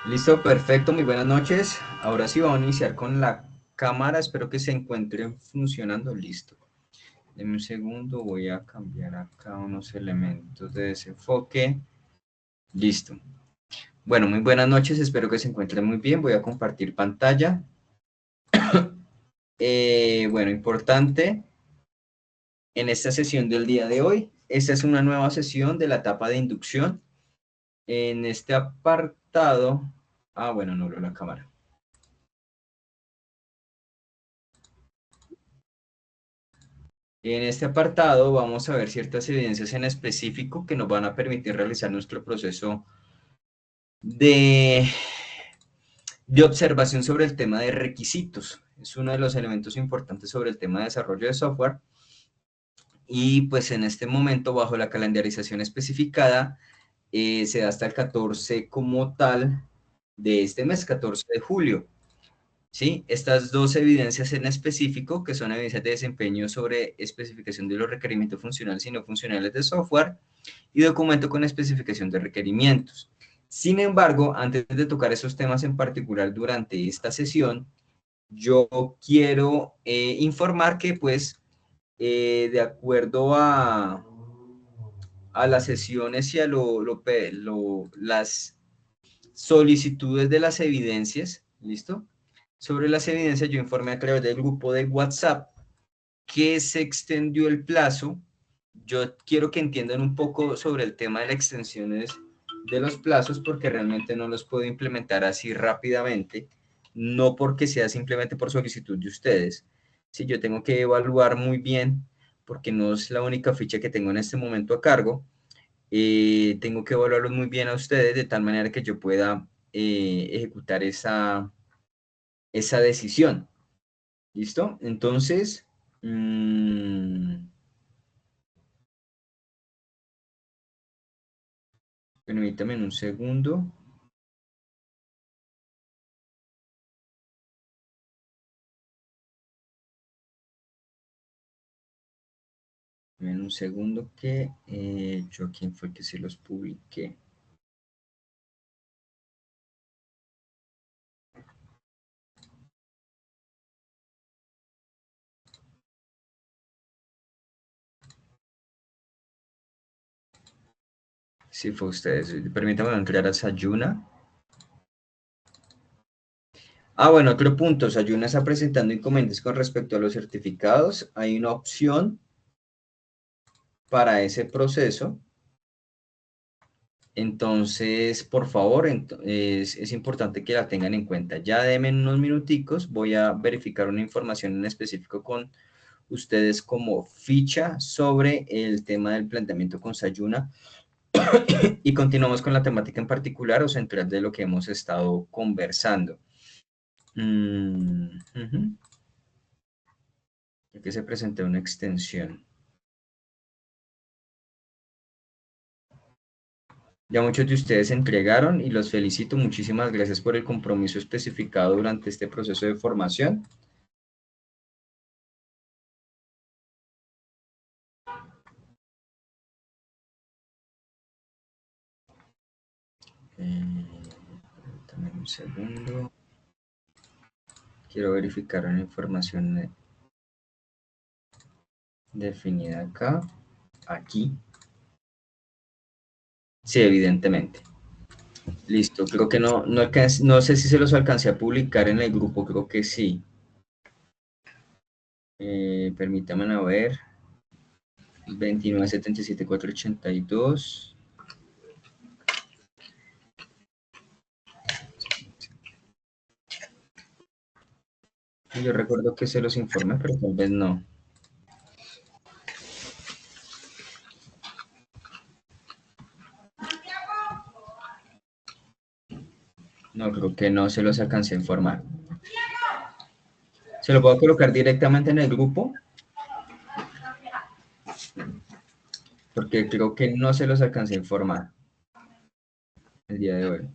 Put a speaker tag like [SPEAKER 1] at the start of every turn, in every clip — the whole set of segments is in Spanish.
[SPEAKER 1] Listo, perfecto, muy buenas noches. Ahora sí vamos a iniciar con la cámara, espero que se encuentren funcionando. Listo. Deme un segundo, voy a cambiar acá unos elementos de desenfoque. Listo. Bueno, muy buenas noches, espero que se encuentren muy bien. Voy a compartir pantalla. Bueno, importante en esta sesión del día de hoy. Esta es una nueva sesión de la etapa de inducción. En este apartado, bueno, no veo la cámara. En este apartado vamos a ver ciertas evidencias en específico que nos van a permitir realizar nuestro proceso de, de observación sobre el tema de requisitos. Es uno de los elementos importantes sobre el tema de desarrollo de software. Y pues en este momento, bajo la calendarización especificada, se da hasta el 14 como tal de este mes, 14 de julio. ¿Sí? Estas dos evidencias en específico, que son evidencias de desempeño sobre especificación de los requerimientos funcionales y no funcionales de software, y documento con especificación de requerimientos. Sin embargo, antes de tocar esos temas en particular durante esta sesión, yo quiero informar que, pues, de acuerdo a las sesiones y a las solicitudes de las evidencias, ¿listo? Sobre las evidencias, yo informé a través del grupo de WhatsApp que se extendió el plazo. Yo quiero que entiendan un poco sobre el tema de las extensiones de los plazos, porque realmente no los puedo implementar así rápidamente, no porque sea simplemente por solicitud de ustedes. Sí, yo tengo que evaluar muy bien, porque no es la única ficha que tengo en este momento a cargo. Tengo que evaluarlos muy bien a ustedes de tal manera que yo pueda ejecutar esa decisión. ¿Listo? Entonces, permítame un segundo. En un segundo que yo quién fue que se los publiqué. Sí, fue ustedes. Permítame entrar a Sayuna. Bueno, otro punto. Sayuna está presentando inconvenientes con respecto a los certificados. Hay una opción para ese proceso. Entonces, por favor, es importante que la tengan en cuenta. Ya denme unos minuticos, voy a verificar una información en específico con ustedes como ficha sobre el tema del planteamiento con Sayuna y continuamos con la temática en particular o central de lo que hemos estado conversando. Aquí se presentó una extensión. Ya muchos de ustedes se entregaron y los felicito. Muchísimas gracias por el compromiso especificado durante este proceso de formación. También un segundo. Quiero verificar una información definida acá. Aquí. Sí, evidentemente. Listo, creo que no sé si se los alcancé a publicar en el grupo, creo que sí. Permítanme a ver. 2977,482. Yo recuerdo que se los informé, pero tal vez no. No, creo que no se los alcancé a informar. ¿Se lo puedo colocar directamente en el grupo? Porque creo que no se los alcancé a informar el día de hoy.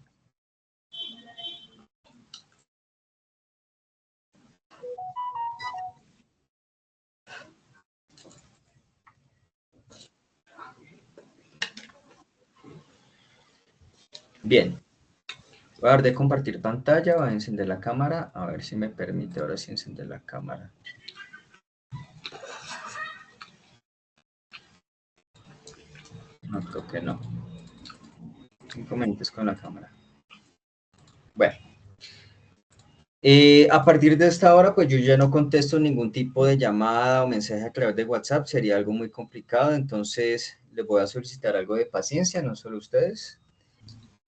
[SPEAKER 1] Bien. Voy a dar de compartir pantalla, voy a encender la cámara, a ver si me permite ahora sí encender la cámara. No, creo que no. Inconvenientes con la cámara. Bueno. A partir de esta hora, pues yo ya no contesto ningún tipo de llamada o mensaje a través de WhatsApp, sería algo muy complicado, entonces les voy a solicitar algo de paciencia, no solo ustedes.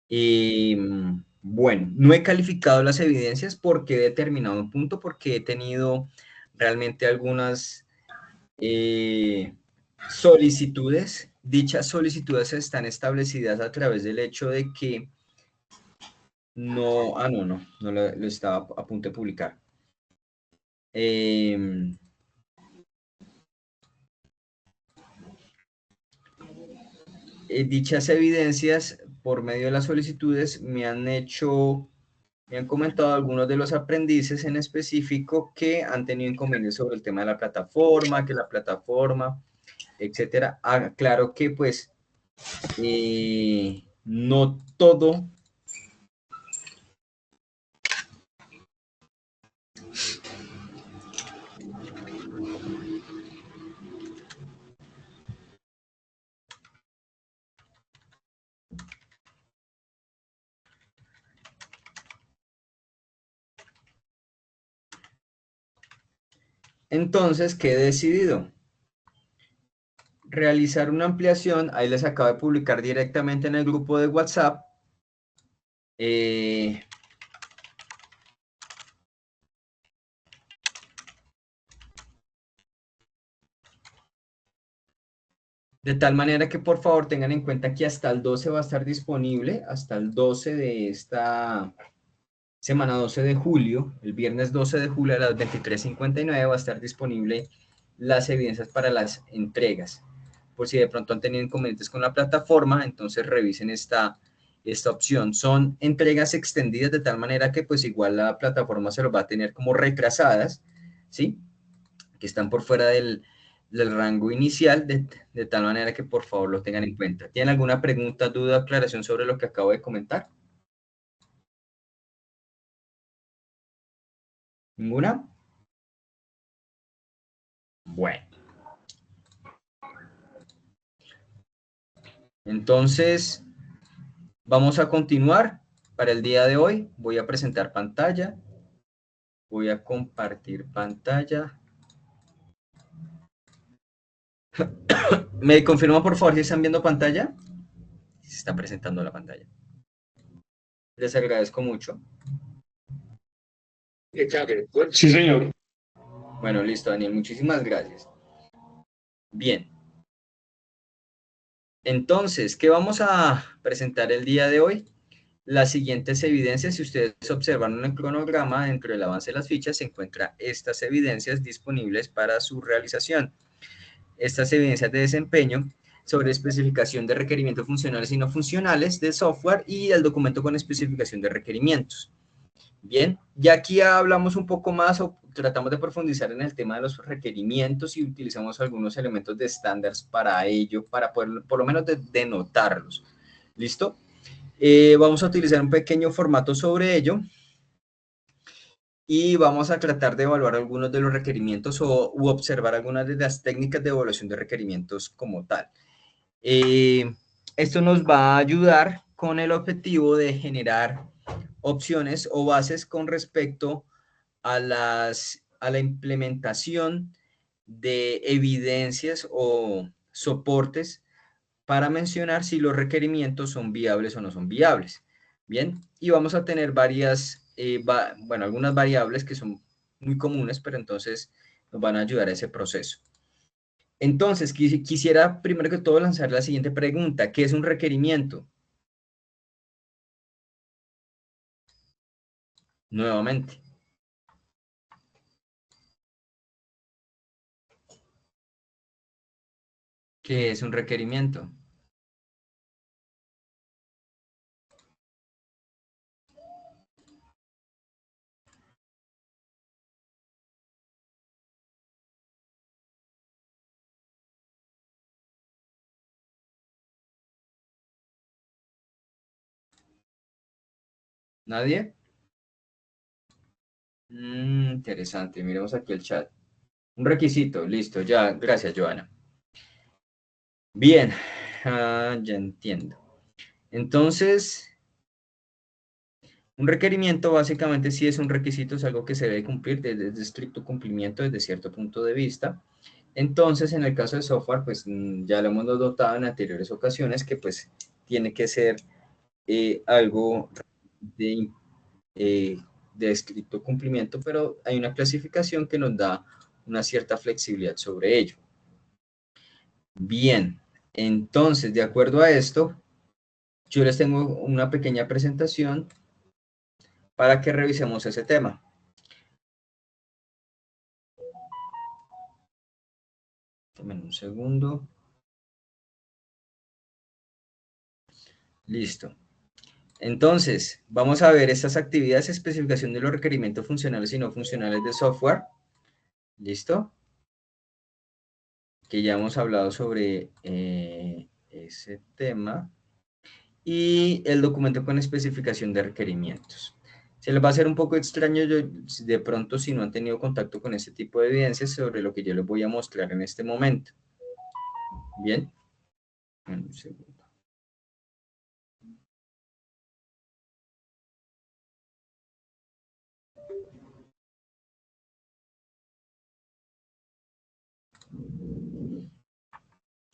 [SPEAKER 1] Y bueno, no he calificado las evidencias porque he determinado un punto, porque he tenido realmente algunas solicitudes. Dichas solicitudes están establecidas a través del hecho de que no, no lo estaba a punto de publicar. Eh, Dichas evidencias, por medio de las solicitudes, me han comentado algunos de los aprendices en específico que han tenido inconvenientes sobre el tema de la plataforma, que la plataforma, etcétera. Claro que pues no todo. Entonces, ¿qué he decidido? Realizar una ampliación, ahí les acabo de publicar directamente en el grupo de WhatsApp. Eh, de tal manera que por favor tengan en cuenta que hasta el 12 va a estar disponible, hasta el 12 de esta semana 12 de julio, el viernes 12 de julio a las 23:59 va a estar disponible las evidencias para las entregas. Por si de pronto han tenido inconvenientes con la plataforma, entonces revisen esta opción. Son entregas extendidas de tal manera que pues igual la plataforma se los va a tener como retrasadas, ¿sí? Que están por fuera del rango inicial, de tal manera que por favor lo tengan en cuenta. ¿Tienen alguna pregunta, duda, aclaración sobre lo que acabo de comentar? ¿Ninguna? Bueno. Entonces, vamos a continuar. Para el día de hoy voy a presentar pantalla. Voy a compartir pantalla. ¿Me confirma por favor si están viendo pantalla? Se está presentando la pantalla. Les agradezco mucho.
[SPEAKER 2] Sí, señor.
[SPEAKER 1] Bueno, listo, Daniel. Muchísimas gracias. Bien. Entonces, ¿qué vamos a presentar el día de hoy? Las siguientes evidencias, si ustedes observan en el cronograma, dentro del avance de las fichas se encuentran estas evidencias disponibles para su realización. Estas evidencias de desempeño sobre especificación de requerimientos funcionales y no funcionales de software y el documento con especificación de requerimientos. Bien, ya aquí hablamos un poco más o tratamos de profundizar en el tema de los requerimientos y utilizamos algunos elementos de estándares para ello, para poder por lo menos denotarlos. ¿Listo? Vamos a utilizar un pequeño formato sobre ello y vamos a tratar de evaluar algunos de los requerimientos u observar algunas de las técnicas de evaluación de requerimientos como tal. Esto nos va a ayudar con el objetivo de generar opciones o bases con respecto a la implementación de evidencias o soportes para mencionar si los requerimientos son viables o no son viables. Bien, y vamos a tener bueno, algunas variables que son muy comunes, pero entonces nos van a ayudar a ese proceso. Entonces, quisiera primero que todo lanzar la siguiente pregunta. ¿Qué es un requerimiento? Nuevamente, ¿qué es un requerimiento? ¿Nadie? Interesante, miremos aquí el chat. Un requisito, listo, ya, gracias, Joana. Bien, ya entiendo. Entonces, un requerimiento básicamente sí es un requisito, es algo que se debe cumplir desde estricto cumplimiento desde cierto punto de vista. Entonces, en el caso de software, pues ya lo hemos notado en anteriores ocasiones que pues tiene que ser algo de, eh, de estricto cumplimiento, pero hay una clasificación que nos da una cierta flexibilidad sobre ello. Bien, entonces, de acuerdo a esto, yo les tengo una pequeña presentación para que revisemos ese tema. Dame un segundo. Listo. Entonces, vamos a ver estas actividades, especificación de los requerimientos funcionales y no funcionales de software. ¿Listo? Que ya hemos hablado sobre ese tema. Y el documento con especificación de requerimientos. Se les va a hacer un poco extraño de pronto si no han tenido contacto con este tipo de evidencias sobre lo que yo les voy a mostrar en este momento. Bien. Un segundo.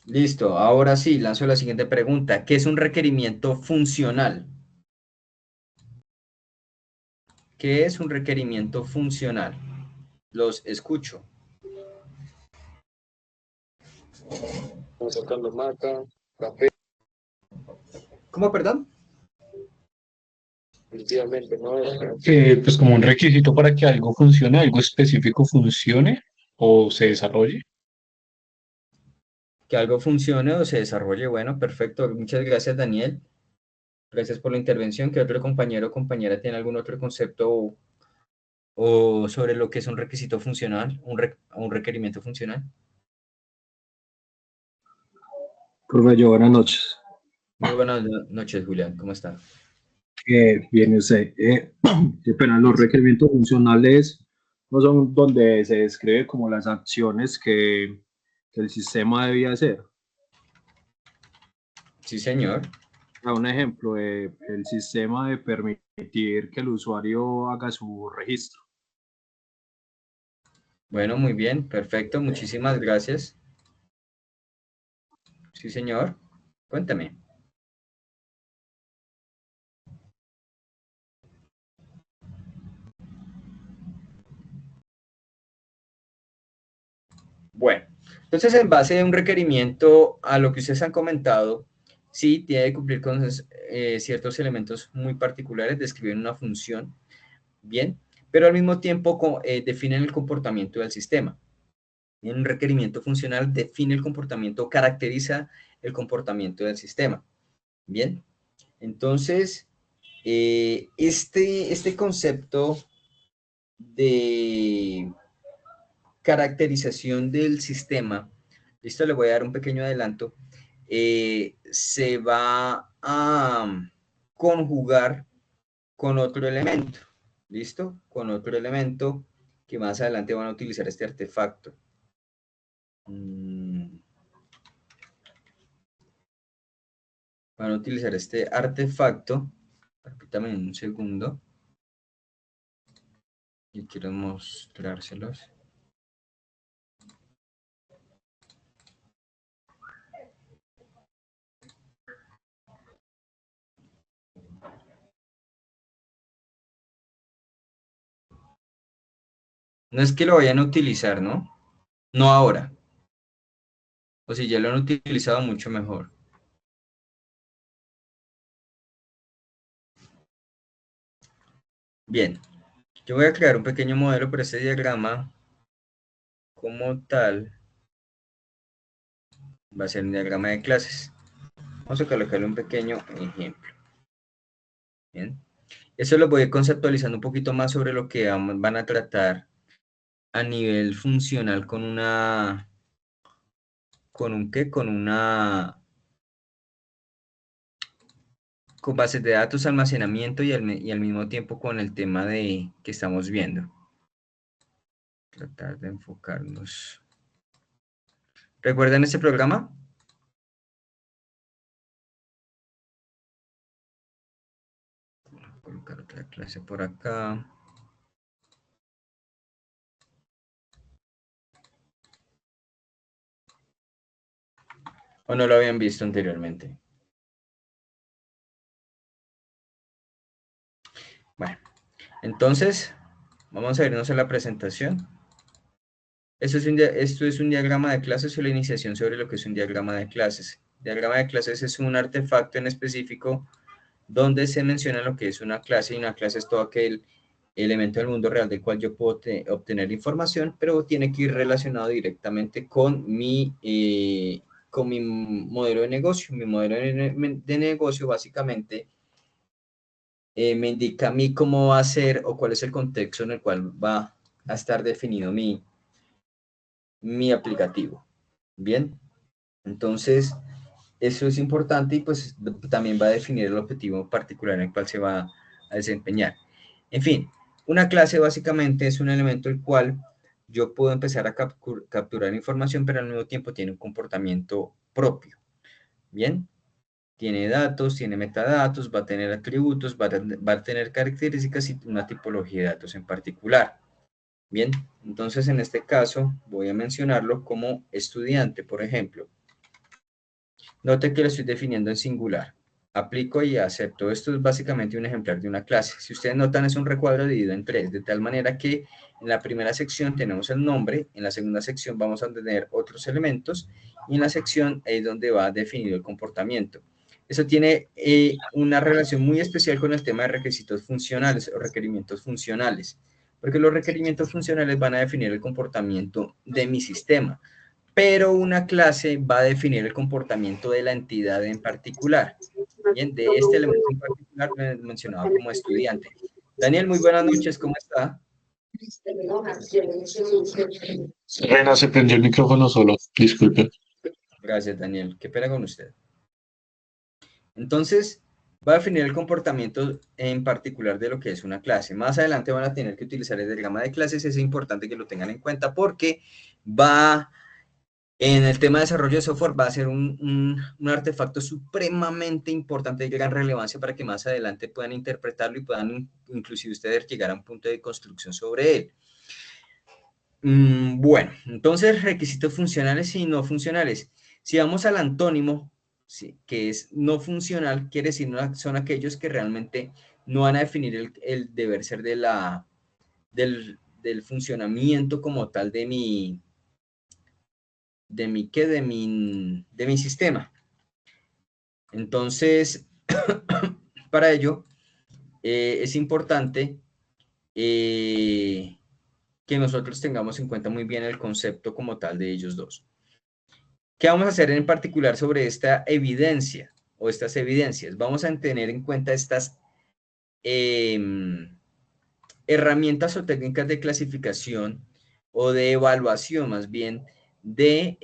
[SPEAKER 1] Listo, ahora sí, lanzo la siguiente pregunta. ¿Qué es un requerimiento funcional? ¿Qué es un requerimiento funcional? Los escucho.
[SPEAKER 2] Vamos sacando maca, café,
[SPEAKER 1] ¿Cómo, perdón?
[SPEAKER 2] definitivamente, ¿no? Pues como un requisito para que algo funcione, algo específico funcione o se desarrolle.
[SPEAKER 1] Que algo funcione o se desarrolle. Bueno, perfecto. Muchas gracias, Daniel. Gracias por la intervención. ¿Qué otro compañero o compañera tiene algún otro concepto o sobre lo que es un requisito funcional, un requerimiento funcional?
[SPEAKER 3] Profe, buenas noches.
[SPEAKER 1] Muy buenas noches, Julián. ¿Cómo está?
[SPEAKER 3] Bien, usted. Pero los requerimientos funcionales no son donde se describe como las acciones que el sistema debía hacer.
[SPEAKER 1] Sí, señor.
[SPEAKER 3] Un ejemplo, el sistema de permitir que el usuario haga su registro.
[SPEAKER 1] Bueno, muy bien. Perfecto. Muchísimas gracias. Sí, señor. Cuéntame. Bueno, entonces en base a un requerimiento a lo que ustedes han comentado, sí tiene que cumplir con ciertos elementos muy particulares, describen una función, bien, pero al mismo tiempo definen el comportamiento del sistema. Un requerimiento funcional define el comportamiento, caracteriza el comportamiento del sistema, bien. Entonces, este concepto de caracterización del sistema, listo, le voy a dar un pequeño adelanto, se va a conjugar con otro elemento, listo, con otro elemento que más adelante van a utilizar este artefacto. Van a utilizar este artefacto, permítanme un segundo, y quiero mostrárselos. No es que lo vayan a utilizar, ¿no? No ahora. O si ya lo han utilizado, mucho mejor. Bien, yo voy a crear un pequeño modelo, pero este diagrama como tal va a ser un diagrama de clases. Vamos a colocarle un pequeño ejemplo. Bien, eso lo voy conceptualizando un poquito más sobre lo que van a tratar a nivel funcional con una, ¿con un qué? Con con bases de datos, almacenamiento y al mismo tiempo con el tema de que estamos viendo. Tratar de enfocarnos. ¿Recuerdan este programa? Voy a colocar otra clase por acá. ¿O no lo habían visto anteriormente? Bueno, entonces, vamos a irnos a la presentación. Esto es un diagrama de clases o la iniciación sobre lo que es un diagrama de clases. Diagrama de clases es un artefacto en específico donde se menciona lo que es una clase, y una clase es todo aquel elemento del mundo real del cual yo puedo obtener información, pero tiene que ir relacionado directamente con mi modelo de negocio. Mi modelo de negocio básicamente me indica a mí cómo va a ser o cuál es el contexto en el cual va a estar definido mi aplicativo. Bien, entonces eso es importante y pues también va a definir el objetivo particular en el cual se va a desempeñar. En fin, una clase básicamente es un elemento el cual yo puedo empezar a capturar información, pero al mismo tiempo tiene un comportamiento propio. Bien, tiene datos, tiene metadatos, va a tener atributos, va a tener características y una tipología de datos en particular. Bien, entonces en este caso voy a mencionarlo como estudiante, por ejemplo. Note que lo estoy definiendo en singular. Aplico y acepto. Esto es básicamente un ejemplar de una clase. Si ustedes notan, es un recuadro dividido en tres, de tal manera que en la primera sección tenemos el nombre, en la segunda sección vamos a tener otros elementos, y en la sección es donde va definido el comportamiento. Eso tiene una relación muy especial con el tema de requisitos funcionales o requerimientos funcionales, porque los requerimientos funcionales van a definir el comportamiento de mi sistema, pero una clase va a definir el comportamiento de la entidad en particular. Bien, de este elemento en particular mencionado como estudiante. Daniel, muy buenas noches, ¿cómo está?
[SPEAKER 2] Rena, se prendió el micrófono solo, disculpe.
[SPEAKER 1] Gracias, Daniel. ¿Qué pena con usted? Entonces, va a definir el comportamiento en particular de lo que es una clase. Más adelante van a tener que utilizar el diagrama de clases. Es importante que lo tengan en cuenta porque en el tema de desarrollo de software va a ser un artefacto supremamente importante de gran relevancia para que más adelante puedan interpretarlo y puedan inclusive ustedes llegar a un punto de construcción sobre él. Bueno, entonces requisitos funcionales y no funcionales. Si vamos al antónimo, sí, que es no funcional, quiere decir son aquellos que realmente no van a definir el deber ser del funcionamiento como tal de mi sistema. Entonces, para ello, es importante que nosotros tengamos en cuenta muy bien el concepto como tal de ellos dos. ¿Qué vamos a hacer en particular sobre esta evidencia o estas evidencias? Vamos a tener en cuenta estas herramientas o técnicas de clasificación o de evaluación más bien de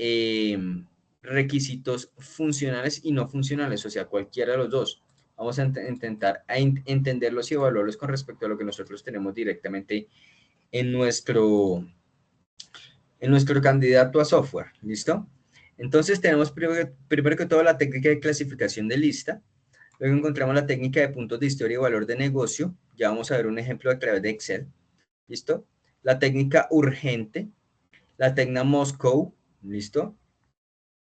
[SPEAKER 1] requisitos funcionales y no funcionales, o sea, cualquiera de los dos. Vamos a intentar entenderlos y evaluarlos con respecto a lo que nosotros tenemos directamente en nuestro candidato a software, ¿listo? Entonces tenemos primero que todo la técnica de clasificación de lista, luego encontramos la técnica de puntos de historia y valor de negocio, ya vamos a ver un ejemplo a través de Excel, ¿listo? La técnica urgente, la técnica Moscow, ¿listo?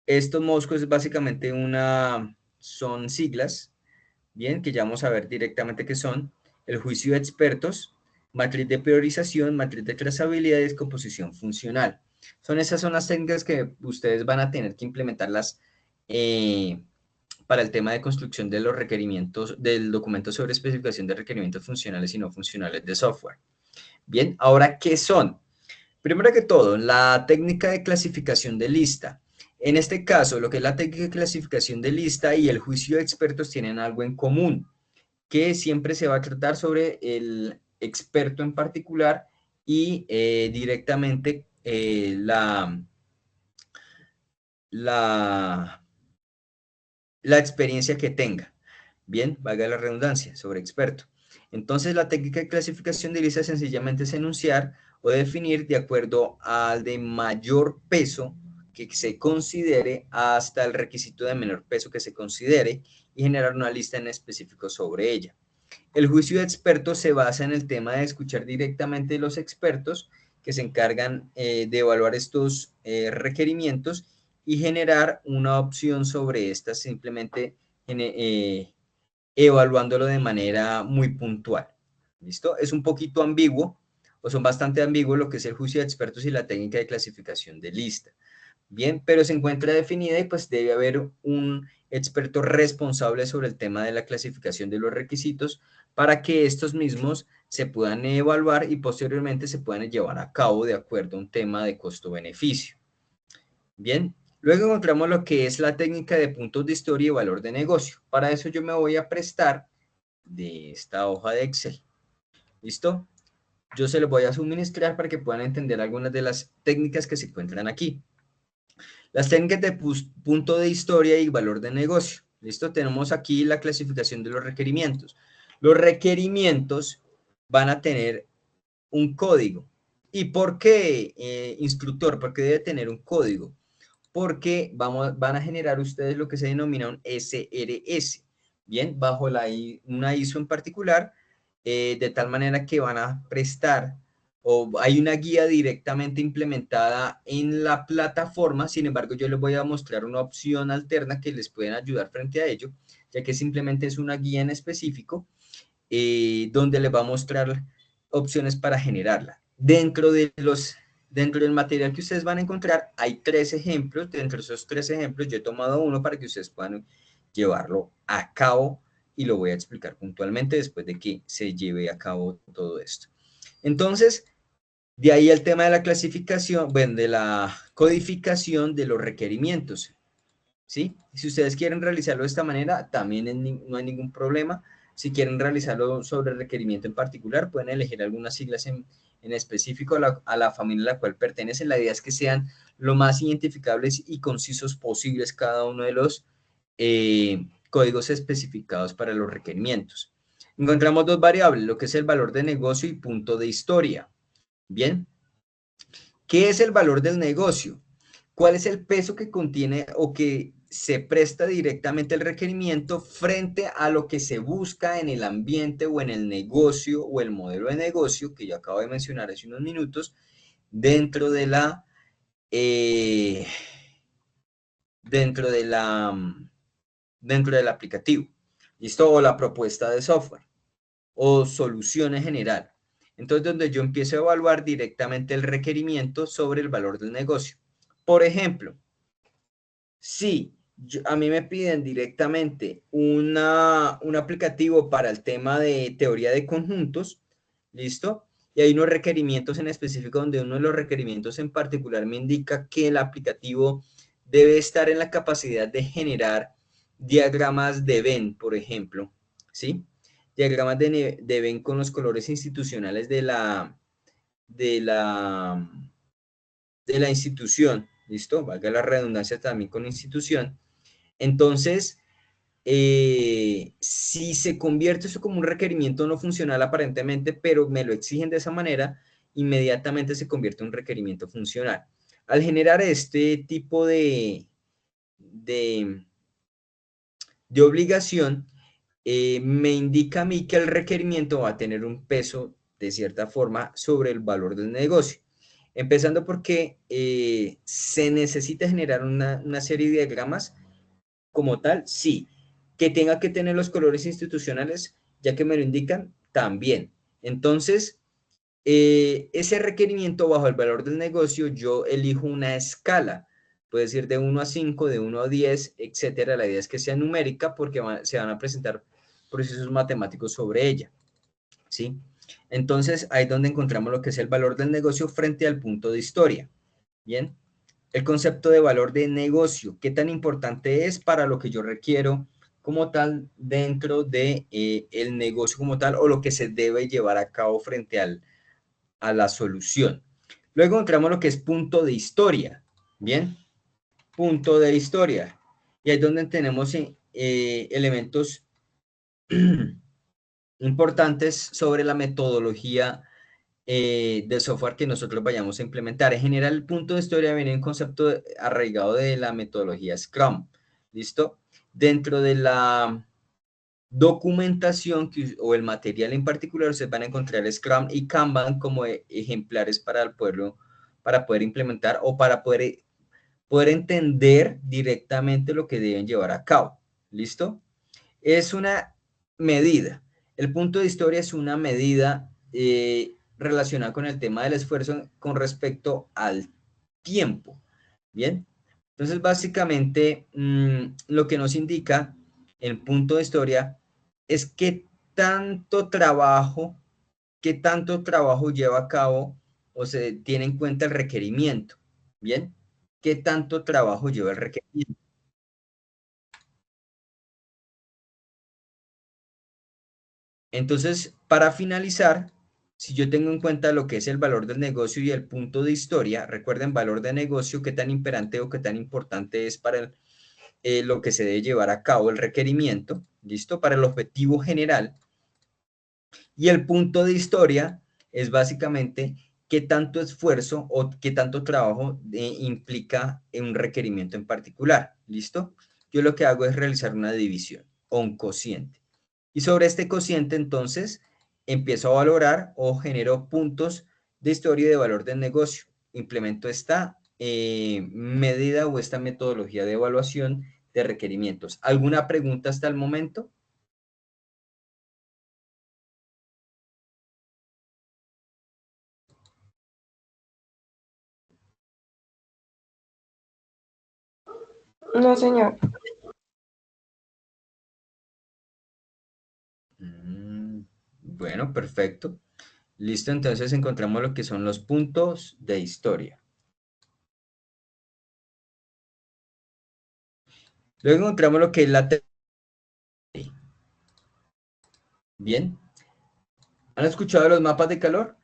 [SPEAKER 1] Estos Moscow es básicamente son siglas, bien, que ya vamos a ver directamente qué son, el juicio de expertos, matriz de priorización, matriz de trazabilidad y descomposición funcional. Esas son las técnicas que ustedes van a tener que implementarlas para el tema de construcción de los requerimientos, del documento sobre especificación de requerimientos funcionales y no funcionales de software. Bien, ahora, ¿qué son? Primero que todo, la técnica de clasificación de lista. En este caso, lo que es la técnica de clasificación de lista y el juicio de expertos tienen algo en común, que siempre se va a tratar sobre el experto en particular y directamente la experiencia que tenga. Bien, valga la redundancia, sobre experto. Entonces, la técnica de clasificación de lista sencillamente es enunciar o definir de acuerdo al de mayor peso que se considere hasta el requisito de menor peso que se considere y generar una lista en específico sobre ella. El juicio de expertos se basa en el tema de escuchar directamente a los expertos que se encargan de evaluar estos requerimientos y generar una opción sobre estas simplemente evaluándolo de manera muy puntual. ¿Listo? Es un poquito ambiguo, o son bastante ambiguos lo que es el juicio de expertos y la técnica de clasificación de lista. Bien, pero se encuentra definida y pues debe haber un experto responsable sobre el tema de la clasificación de los requisitos para que estos mismos se puedan evaluar y posteriormente se puedan llevar a cabo de acuerdo a un tema de costo-beneficio. Bien, luego encontramos lo que es la técnica de puntos de historia y valor de negocio. Para eso yo me voy a prestar de esta hoja de Excel. ¿Listo? Yo se los voy a suministrar para que puedan entender algunas de las técnicas que se encuentran aquí. Las técnicas de punto de historia y valor de negocio. ¿Listo? Tenemos aquí la clasificación de los requerimientos. Los requerimientos van a tener un código. ¿Y por qué, instructor? Porque debe tener un código. Porque van a generar ustedes lo que se denomina un SRS, ¿bien? Bajo una ISO en particular, de tal manera que van a prestar, o hay una guía directamente implementada en la plataforma, sin embargo, yo les voy a mostrar una opción alterna que les pueden ayudar frente a ello, ya que simplemente es una guía en específico, donde les va a mostrar opciones para generarla. Dentro del material que ustedes van a encontrar, hay 3 ejemplos. Dentro de esos 3 ejemplos, yo he tomado uno para que ustedes puedan llevarlo a cabo y lo voy a explicar puntualmente después de que se lleve a cabo todo esto. Entonces, de ahí el tema de la clasificación, bueno, de la codificación de los requerimientos, ¿sí? Si ustedes quieren realizarlo de esta manera, también no hay ningún problema. Si quieren realizarlo sobre el requerimiento en particular, pueden elegir algunas siglas en específico a la familia a la cual pertenecen. La idea es que sean lo más identificables y concisos posibles cada uno de los códigos especificados para los requerimientos. Encontramos 2 variables, lo que es el valor de negocio y punto de historia. Bien, ¿qué es el valor del negocio? ¿Cuál es el peso que contiene o que se presta directamente el requerimiento frente a lo que se busca en el ambiente o en el negocio o el modelo de negocio que yo acabo de mencionar hace unos minutos dentro de la dentro del aplicativo? ¿Listo? O la propuesta de software o solución en general. Entonces, donde yo empiezo a evaluar directamente el requerimiento sobre el valor del negocio. Por ejemplo, si a mí me piden directamente un aplicativo para el tema de teoría de conjuntos, ¿listo? Y hay unos requerimientos en específico donde uno de los requerimientos en particular me indica que el aplicativo debe estar en la capacidad de generar diagramas de Venn, por ejemplo, ¿sí? Diagramas de Venn con los colores institucionales de la institución, ¿listo? Valga la redundancia también con institución. Entonces, si se convierte eso como un requerimiento no funcional aparentemente, pero me lo exigen de esa manera, inmediatamente se convierte en un requerimiento funcional. Al generar este tipo de obligación, me indica a mí que el requerimiento va a tener un peso de cierta forma sobre el valor del negocio. Empezando porque se necesita generar una serie de diagramas como tal, sí. Que tenga que tener los colores institucionales, ya que me lo indican, también. Entonces, ese requerimiento bajo el valor del negocio, yo elijo una escala. Puede ser de 1 a 5, de 1 a 10, etcétera. La idea es que sea numérica porque se van a presentar procesos matemáticos sobre ella, ¿sí? Entonces, ahí es donde encontramos lo que es el valor del negocio frente al punto de historia. Bien, el concepto de valor de negocio, qué tan importante es para lo que yo requiero como tal dentro de el negocio como tal o lo que se debe llevar a cabo frente a la solución. Luego encontramos lo que es punto de historia. Bien, punto de historia. Y ahí es donde tenemos elementos importantes sobre la metodología del software que nosotros vayamos a implementar. En general, el punto de historia viene en concepto arraigado de la metodología Scrum. ¿Listo? Dentro de la documentación o el material en particular, ustedes van a encontrar Scrum y Kanban como ejemplares para poder implementar o para poder entender directamente lo que deben llevar a cabo. ¿Listo? Es una medida. El punto de historia es una medida relacionada con el tema del esfuerzo con respecto al tiempo. ¿Bien? Entonces, básicamente, lo que nos indica el punto de historia es qué tanto trabajo lleva a cabo o se tiene en cuenta el requerimiento. ¿Bien? ¿Qué tanto trabajo lleva el requerimiento? Entonces, para finalizar, si yo tengo en cuenta lo que es el valor del negocio y el punto de historia, recuerden, valor de negocio, qué tan imperante o qué tan importante es para lo que se debe llevar a cabo, el requerimiento, ¿listo? Para el objetivo general. Y el punto de historia es básicamente qué tanto esfuerzo o qué tanto trabajo implica en un requerimiento en particular, ¿listo? Yo lo que hago es realizar una división o un cociente. Y sobre este cociente, entonces, empiezo a valorar o genero puntos de historia y de valor del negocio. Implemento esta medida o esta metodología de evaluación de requerimientos. ¿Alguna pregunta hasta el momento?
[SPEAKER 4] No, señor.
[SPEAKER 1] Bueno, perfecto. Listo, entonces encontramos lo que son los puntos de historia. Luego encontramos lo que es la... Bien. ¿Han escuchado los mapas de calor?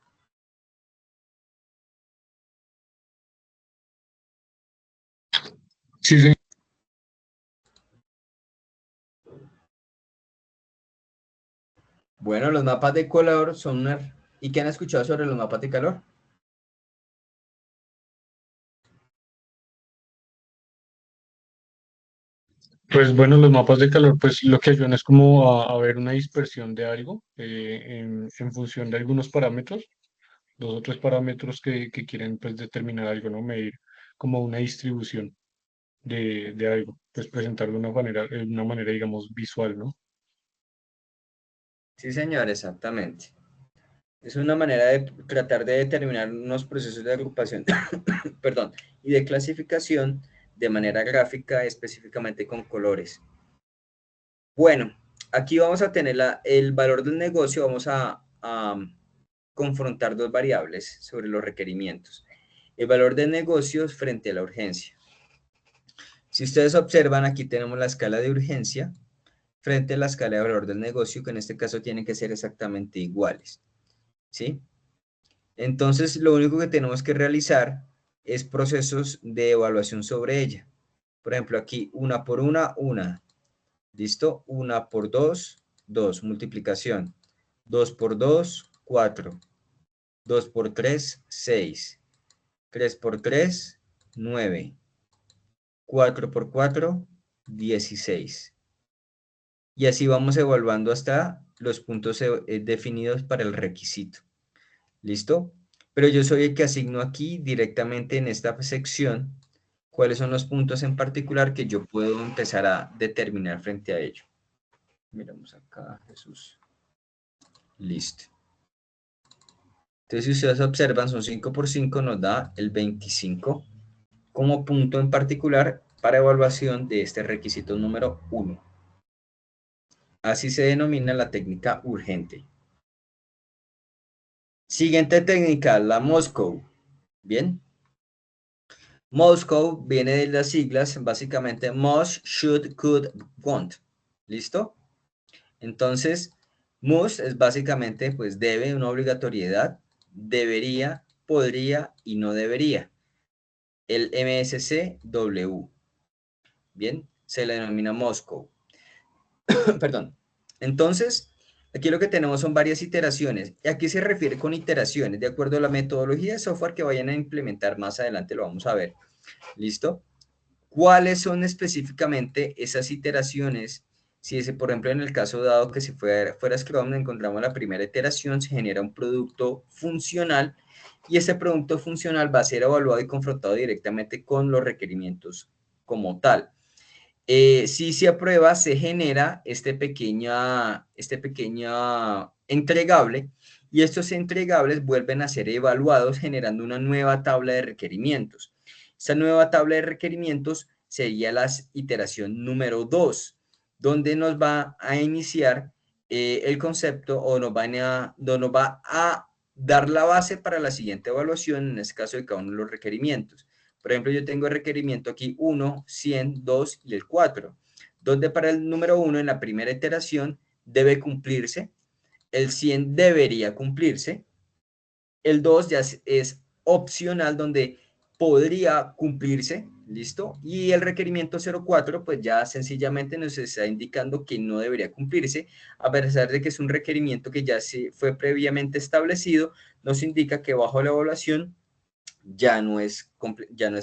[SPEAKER 2] Sí, sí.
[SPEAKER 1] Bueno, los mapas de calor son una... ¿Y qué han escuchado sobre los mapas de calor?
[SPEAKER 2] Pues bueno, los mapas de calor, pues lo que ayudan es como a ver una dispersión de algo en función de algunos parámetros, dos o tres parámetros que quieren pues determinar algo, ¿no? Medir como una distribución de algo, pues presentarlo de una manera, digamos, visual, ¿no?
[SPEAKER 1] Sí, señor, exactamente. Es una manera de tratar de determinar unos procesos de agrupación, perdón, y de clasificación de manera gráfica, específicamente con colores. Bueno, aquí vamos a tener el valor del negocio, vamos a confrontar dos variables sobre los requerimientos. El valor de negocios frente a la urgencia. Si ustedes observan, aquí tenemos la escala de urgencia frente a la escala de valor del negocio, que en este caso tienen que ser exactamente iguales. ¿Sí? Entonces, lo único que tenemos que realizar es procesos de evaluación sobre ella. Por ejemplo, aquí una por una. ¿Listo? Una por dos, dos. Multiplicación. 2 por 2, 4. 2 por 3, 6. 3 por 3, 9. 4 por 4, 16. Y así vamos evaluando hasta los puntos definidos para el requisito. ¿Listo? Pero yo soy el que asigno aquí directamente en esta sección cuáles son los puntos en particular que yo puedo empezar a determinar frente a ello. Miramos acá, Jesús. Listo. Entonces, si ustedes observan, son 5 por 5, nos da el 25 como punto en particular para evaluación de este requisito número 1. Así se denomina la técnica urgente. Siguiente técnica, la Moscow. Bien. Moscow viene de las siglas, básicamente must, should, could, want. ¿Listo? Entonces, must es básicamente, pues debe, una obligatoriedad, debería, podría y no debería. El MSCW. Bien, se le denomina Moscow. Perdón. Entonces, aquí lo que tenemos son varias iteraciones. ¿Y a qué se refiere con iteraciones? De acuerdo a la metodología de software que vayan a implementar más adelante, lo vamos a ver. ¿Listo? ¿Cuáles son específicamente esas iteraciones? Si ese, por ejemplo, en el caso dado que si fuera Scrum, encontramos la primera iteración, se genera un producto funcional y ese producto funcional va a ser evaluado y confrontado directamente con los requerimientos como tal. Si se aprueba, se genera este pequeño entregable y estos entregables vuelven a ser evaluados generando una nueva tabla de requerimientos. Esta nueva tabla de requerimientos sería la iteración número 2, donde nos va a iniciar el concepto o nos va a dar la base para la siguiente evaluación, en este caso de cada uno de los requerimientos. Por ejemplo, yo tengo el requerimiento aquí 1, 100, 2 y el 4, donde para el número 1 en la primera iteración debe cumplirse, el 100 debería cumplirse, el 2 ya es opcional donde podría cumplirse, ¿listo? Y el requerimiento 04 pues ya sencillamente nos está indicando que no debería cumplirse, a pesar de que es un requerimiento que ya fue previamente establecido, nos indica que bajo la evaluación ya no es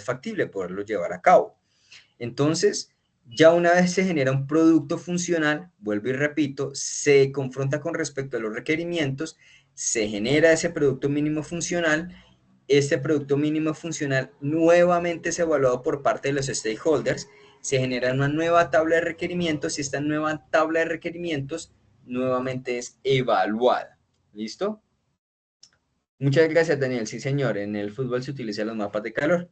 [SPEAKER 1] factible poderlo llevar a cabo. Entonces, ya una vez se genera un producto funcional, vuelvo y repito, se confronta con respecto a los requerimientos, se genera ese producto mínimo funcional, este producto mínimo funcional nuevamente es evaluado por parte de los stakeholders, se genera una nueva tabla de requerimientos y esta nueva tabla de requerimientos nuevamente es evaluada. ¿Listo? Muchas gracias, Daniel. Sí, señor. En el fútbol se utilizan los mapas de calor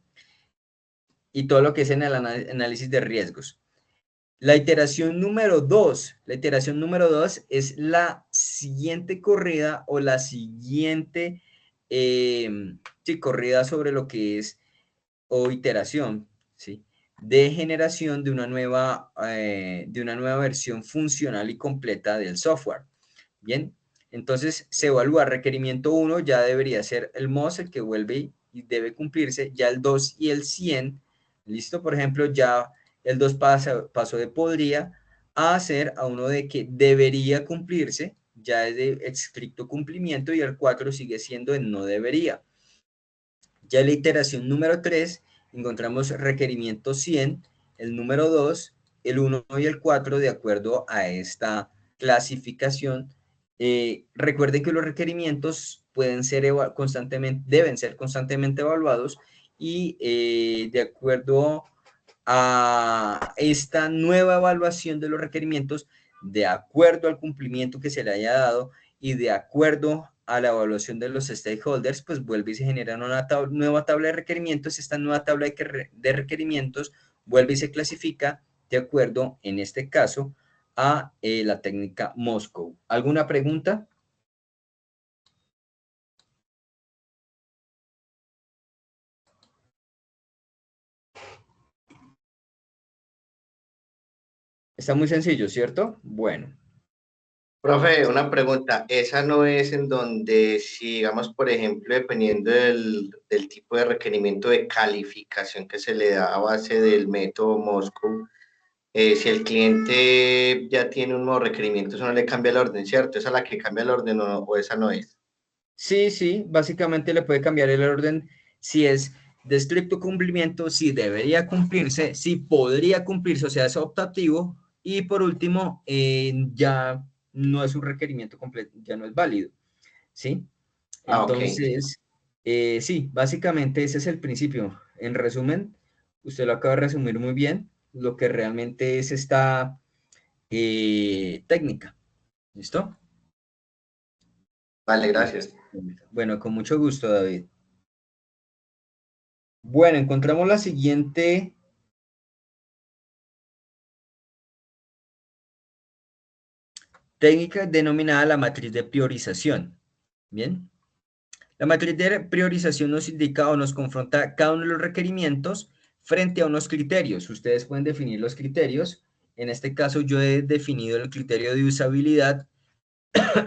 [SPEAKER 1] y todo lo que es en el análisis de riesgos. La iteración número 2 es la siguiente corrida o la siguiente corrida sobre lo que es o iteración, ¿sí? De generación de una nueva versión funcional y completa del software. Bien, entonces se evalúa requerimiento 1, ya debería ser el MOS el que vuelve y debe cumplirse, ya el 2 y el 100, listo, por ejemplo, ya el 2 pasó de podría a ser a uno de que debería cumplirse, ya es de estricto cumplimiento y el 4 sigue siendo en no debería. Ya en la iteración número 3 encontramos requerimiento 100, el número 2, el 1 y el 4 de acuerdo a esta clasificación. Recuerden que los requerimientos deben ser constantemente evaluados y de acuerdo a esta nueva evaluación de los requerimientos, de acuerdo al cumplimiento que se le haya dado y de acuerdo a la evaluación de los stakeholders, pues vuelve y se genera una nueva tabla de requerimientos. Esta nueva tabla de requerimientos vuelve y se clasifica de acuerdo, en este caso, a la técnica Moscow. ¿Alguna pregunta? Está muy sencillo, ¿cierto? Bueno.
[SPEAKER 5] Profe, una pregunta. ¿Esa no es en donde, si digamos, por ejemplo, dependiendo del tipo de requerimiento de calificación que se le da a base del método Moscow, si el cliente ya tiene un nuevo requerimiento, eso no le cambia el orden, ¿cierto? ¿Esa es la que cambia el orden o esa no es?
[SPEAKER 1] Sí, básicamente le puede cambiar el orden si es de estricto cumplimiento, si debería cumplirse, si podría cumplirse, o sea, es optativo, y por último, ya no es un requerimiento completo, ya no es válido, ¿sí? Entonces, sí, básicamente ese es el principio. En resumen, usted lo acaba de resumir muy bien, lo que realmente es esta técnica, ¿listo?
[SPEAKER 5] Vale, gracias.
[SPEAKER 1] Bueno, con mucho gusto, David. Bueno, encontramos la siguiente técnica denominada la matriz de priorización. Bien. La matriz de priorización nos indica o nos confronta cada uno de los requerimientos frente a unos criterios. Ustedes pueden definir los criterios. En este caso yo he definido el criterio de usabilidad,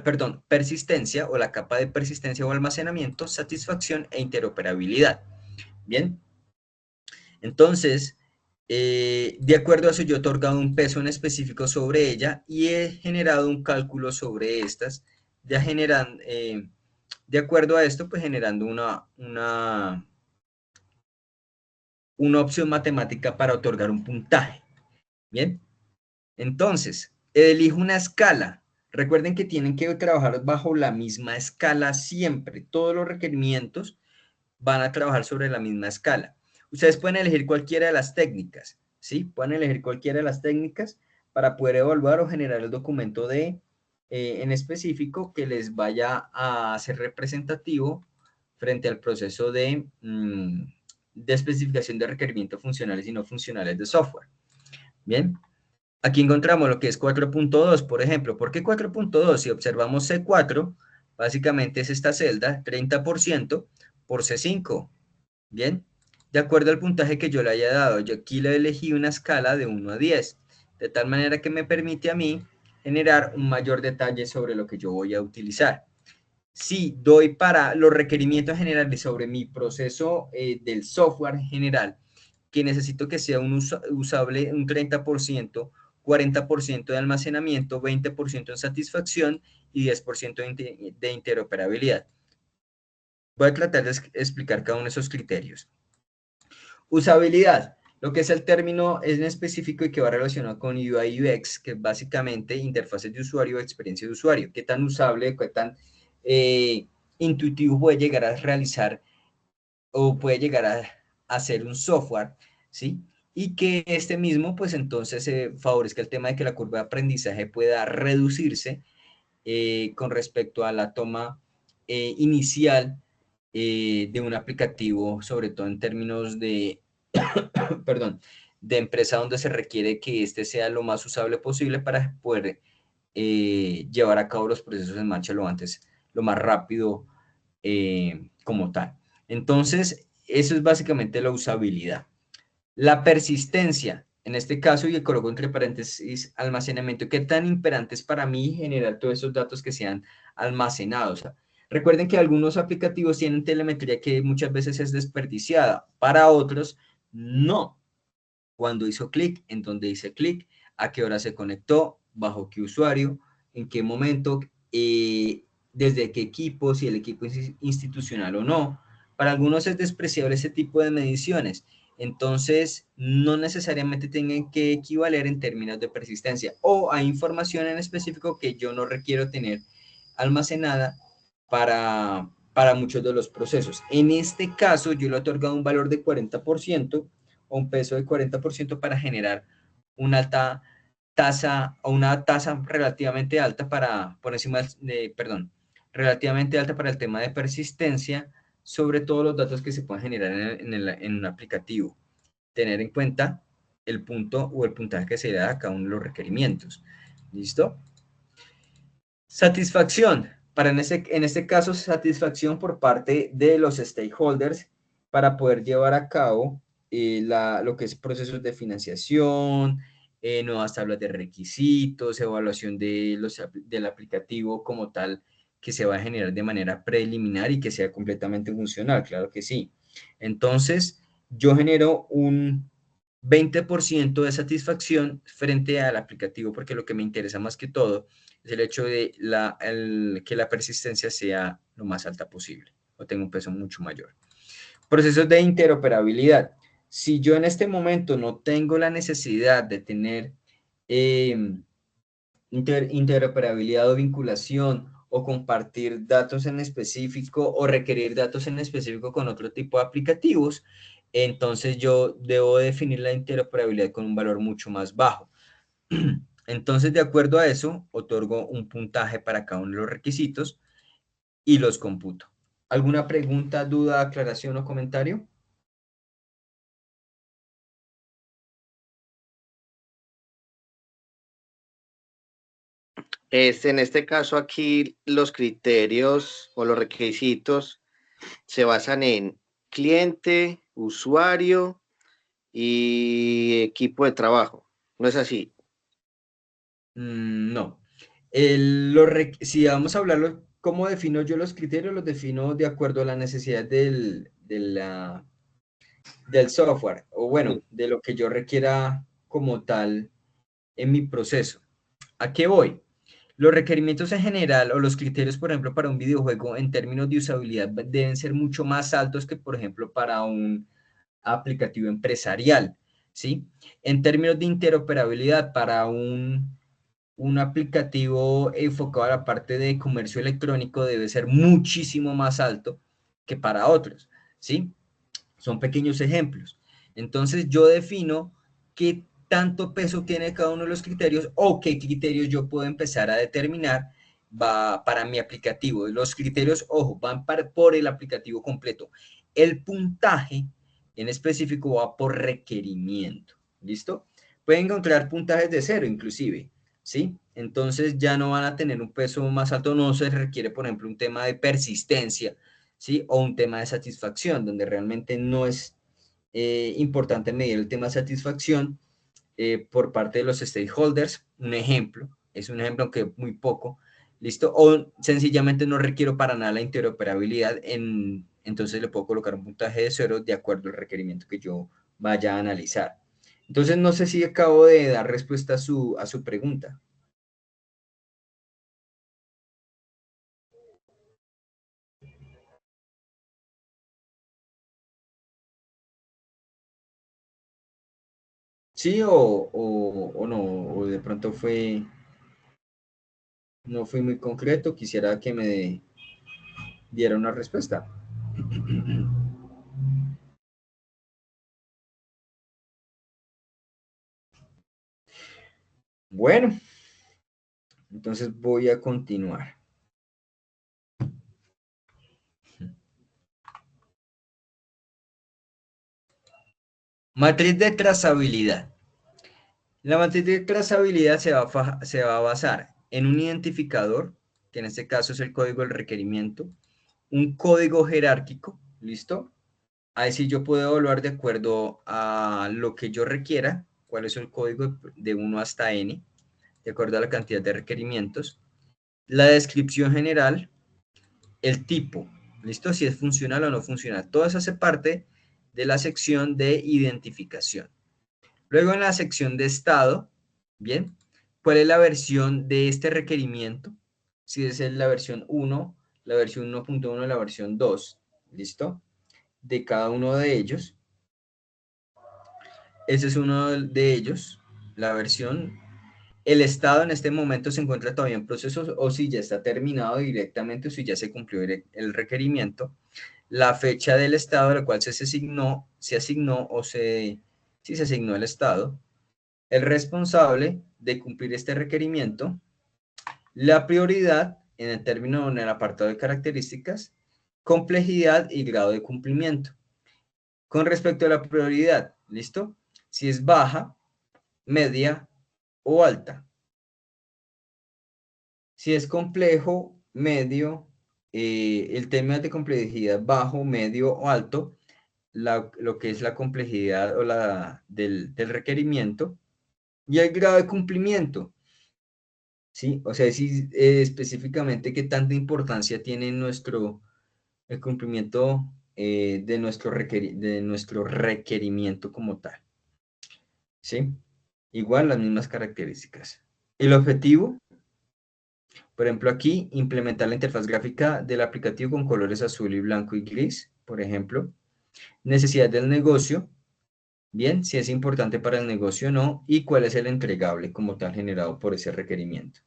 [SPEAKER 1] perdón, persistencia o la capa de persistencia o almacenamiento, satisfacción e interoperabilidad. Bien. Entonces, De acuerdo a eso, yo he otorgado un peso en específico sobre ella y he generado un cálculo sobre estas, ya generan, de acuerdo a esto, pues generando una opción matemática para otorgar un puntaje. Bien, entonces, elijo una escala. Recuerden que tienen que trabajar bajo la misma escala siempre. Todos los requerimientos van a trabajar sobre la misma escala. Ustedes pueden elegir cualquiera de las técnicas, ¿sí? Pueden elegir cualquiera de las técnicas para poder evaluar o generar el documento en específico que les vaya a ser representativo frente al proceso de especificación de requerimientos funcionales y no funcionales de software. Bien, aquí encontramos lo que es 4.2, por ejemplo. ¿Por qué 4.2? Si observamos C4, básicamente es esta celda, 30% por C5. Bien, de acuerdo al puntaje que yo le haya dado, yo aquí le elegí una escala de 1 a 10, de tal manera que me permite a mí generar un mayor detalle sobre lo que yo voy a utilizar. Si doy para los requerimientos generales sobre mi proceso del software en general, que necesito que sea usable un 30%, 40% de almacenamiento, 20% en satisfacción y 10% de interoperabilidad. Voy a tratar de explicar cada uno de esos criterios. Usabilidad, lo que es el término en específico y que va relacionado con UI UX, que es básicamente interfaces de usuario o experiencia de usuario. Qué tan usable, qué tan intuitivo puede llegar a realizar o puede llegar a hacer un software, ¿sí? Y que este mismo, pues entonces favorezca el tema de que la curva de aprendizaje pueda reducirse con respecto a la toma inicial de un aplicativo, sobre todo en términos de, perdón, de empresa donde se requiere que este sea lo más usable posible para poder llevar a cabo los procesos en marcha lo más rápido como tal. Entonces, eso es básicamente la usabilidad. La persistencia, en este caso, y coloco entre paréntesis almacenamiento, ¿qué tan imperante es para mí generar todos esos datos que sean almacenados? Recuerden que algunos aplicativos tienen telemetría que muchas veces es desperdiciada, para otros no. Cuando hizo clic, en donde hice clic, a qué hora se conectó, bajo qué usuario, en qué momento, desde qué equipo, si el equipo es institucional o no. Para algunos es despreciable ese tipo de mediciones. Entonces, no necesariamente tengan que equivaler en términos de persistencia. O hay información en específico que yo no requiero tener almacenada para muchos de los procesos. En este caso, yo le he otorgado un valor de 40% o un peso de 40% para generar una alta tasa o una tasa relativamente alta por encima perdón, relativamente alta para el tema de persistencia sobre todos los datos que se puedan generar en un aplicativo. Tener en cuenta el punto o el puntaje que se le da a cada uno de los requerimientos. ¿Listo? Satisfacción. En este caso, satisfacción por parte de los stakeholders para poder llevar a cabo lo que es procesos de financiación, nuevas tablas de requisitos, evaluación del aplicativo como tal que se va a generar de manera preliminar y que sea completamente funcional, claro que sí. Entonces, yo genero un 20% de satisfacción frente al aplicativo porque lo que me interesa más que todo es el hecho de que la persistencia sea lo más alta posible o tenga un peso mucho mayor. Procesos de interoperabilidad. Si yo en este momento no tengo la necesidad de tener interoperabilidad o vinculación o compartir datos en específico o requerir datos en específico con otro tipo de aplicativos, entonces yo debo definir la interoperabilidad con un valor mucho más bajo. Entonces, de acuerdo a eso, otorgo un puntaje para cada uno de los requisitos y los computo. ¿Alguna pregunta, duda, aclaración o comentario?
[SPEAKER 5] En este caso aquí los criterios o los requisitos se basan en cliente, usuario y equipo de trabajo. ¿No es así?
[SPEAKER 1] No. Si vamos a hablarlo, ¿cómo defino yo los criterios? Los defino de acuerdo a la necesidad del software, o bueno, de lo que yo requiera como tal en mi proceso. ¿A qué voy? Los requerimientos en general o los criterios, por ejemplo, para un videojuego en términos de usabilidad deben ser mucho más altos que, por ejemplo, para un aplicativo empresarial, ¿sí? En términos de interoperabilidad para un aplicativo enfocado a la parte de comercio electrónico debe ser muchísimo más alto que para otros, ¿sí? Son pequeños ejemplos. Entonces yo defino qué tanto peso tiene cada uno de los criterios o qué criterios yo puedo empezar a determinar para mi aplicativo. Los criterios, ojo, van por el aplicativo completo. El puntaje en específico va por requerimiento. ¿Listo? Pueden encontrar puntajes de 0 inclusive, ¿sí? Entonces ya no van a tener un peso más alto, no se requiere, por ejemplo, un tema de persistencia, ¿sí? O un tema de satisfacción, donde realmente no es importante medir el tema de satisfacción por parte de los stakeholders. Un ejemplo, es un ejemplo que muy poco, ¿listo? O sencillamente no requiero para nada la interoperabilidad, entonces le puedo colocar un puntaje de 0 de acuerdo al requerimiento que yo vaya a analizar. Entonces, no sé si acabo de dar respuesta a su pregunta. ¿Sí o no? O de pronto no fui muy concreto, quisiera que me diera una respuesta. Bueno, entonces voy a continuar. Matriz de trazabilidad. La matriz de trazabilidad se va a basar en un identificador, que en este caso es el código del requerimiento, un código jerárquico, ¿listo? Ahí sí yo puedo evaluar de acuerdo a lo que yo requiera, cuál es el código de 1 hasta n, de acuerdo a la cantidad de requerimientos, la descripción general, el tipo, ¿listo? Si es funcional o no funcional. Todo eso hace parte de la sección de identificación. Luego en la sección de estado, ¿bien? ¿Cuál es la versión de este requerimiento? Si es la versión 1, la versión 1.1, la versión 2, ¿listo? De cada uno de ellos. Ese es uno de ellos, la versión. El estado en este momento se encuentra todavía en proceso o si ya está terminado directamente o si ya se cumplió el requerimiento. La fecha del estado a la cual se asignó o si se asignó el estado. El responsable de cumplir este requerimiento. La prioridad en el término, en el apartado de características. Complejidad y grado de cumplimiento. Con respecto a la prioridad, ¿listo? Si es baja, media o alta. Si es complejo, medio, el tema de complejidad bajo, medio o alto, lo que es la complejidad o del requerimiento, y el grado de cumplimiento, ¿sí? O sea, si, específicamente qué tanta importancia tiene el cumplimiento de nuestro requerimiento como tal, ¿sí? Igual las mismas características. El objetivo, por ejemplo, aquí implementar la interfaz gráfica del aplicativo con colores azul y blanco y gris, por ejemplo. Necesidad del negocio, bien, si es importante para el negocio o no, y cuál es el entregable como tal generado por ese requerimiento.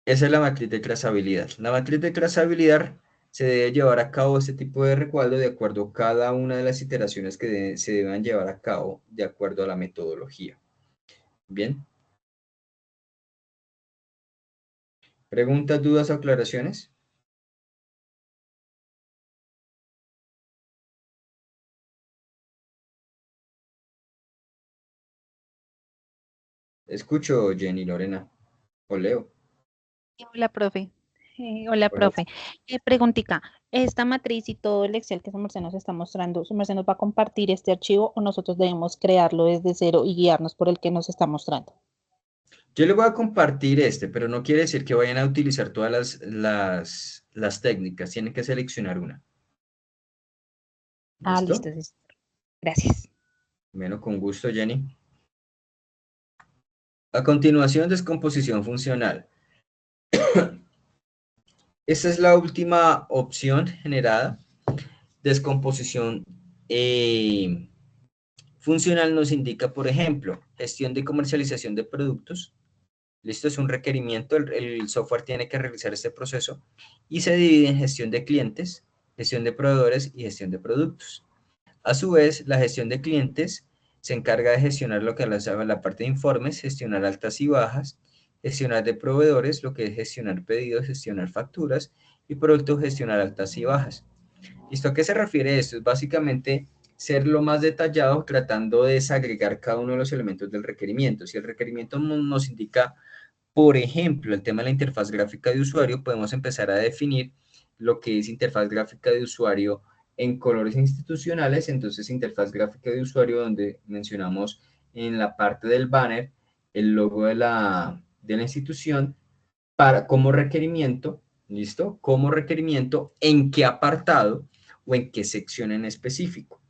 [SPEAKER 1] Esa es la matriz de trazabilidad. La matriz de trazabilidad se debe llevar a cabo este tipo de recuadro de acuerdo a cada una de las iteraciones que se deban llevar a cabo de acuerdo a la metodología. Bien. ¿Preguntas, dudas o aclaraciones? Escucho, Jenny, Lorena, o Leo.
[SPEAKER 6] Hola, profe. Hola,
[SPEAKER 1] Hola.
[SPEAKER 6] profe. Preguntica, esta matriz y todo el Excel que su merced nos está mostrando, ¿su merced nos va a compartir este archivo o nosotros debemos crearlo desde cero y guiarnos por el que nos está mostrando?
[SPEAKER 1] Yo les voy a compartir pero no quiere decir que vayan a utilizar todas las técnicas, tienen que seleccionar una.
[SPEAKER 6] Ah,
[SPEAKER 1] ¿Listo?
[SPEAKER 6] listo, sí. Gracias.
[SPEAKER 1] Bueno, con gusto, Jenny. A continuación, descomposición funcional. Esta es la última opción generada. Descomposición funcional nos indica, por ejemplo, gestión de comercialización de productos. Listo, es un requerimiento, el software tiene que realizar este proceso y se divide en gestión de clientes, gestión de proveedores y gestión de productos. A su vez, la gestión de clientes se encarga de gestionar lo que es la parte de informes, gestionar altas y bajas, gestionar de proveedores, lo que es gestionar pedidos, gestionar facturas y productos, gestionar altas y bajas. ¿Listo? ¿A qué se refiere esto? Es básicamente ser lo más detallado tratando de desagregar cada uno de los elementos del requerimiento. Si el requerimiento nos indica, por ejemplo, el tema de la interfaz gráfica de usuario, podemos empezar a definir lo que es interfaz gráfica de usuario en colores institucionales. Entonces, interfaz gráfica de usuario, donde mencionamos en la parte del banner el logo de la institución como requerimiento, ¿listo? Como requerimiento, ¿en qué apartado o en qué sección en específico?